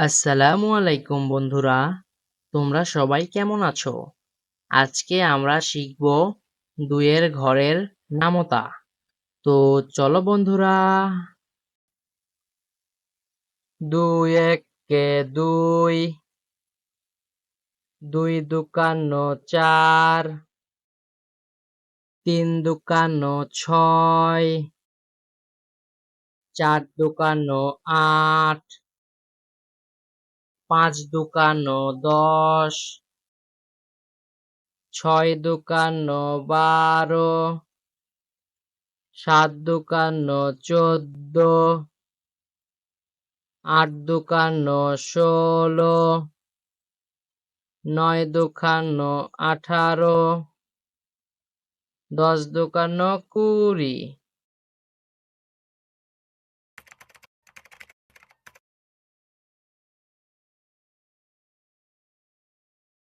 আসসালামু আলাইকুম বন্ধুরা, তোমরা সবাই কেমন আছো? আজকে আমরা শিখব ২ এর ঘরের নামতা। তো চলো বন্ধুরা। ২ একে ২, ২ দুকানো ৪, ৩ দুকানো ৬, ৪ দুকানো ৮, ৫ দুকানো ১০, ৬ দুকানো ১২, ৭ দুকানো ১৪, ৮ দুকানো ১৬, ৯ দুকানো ১৮, ১০ দুকানো ২০।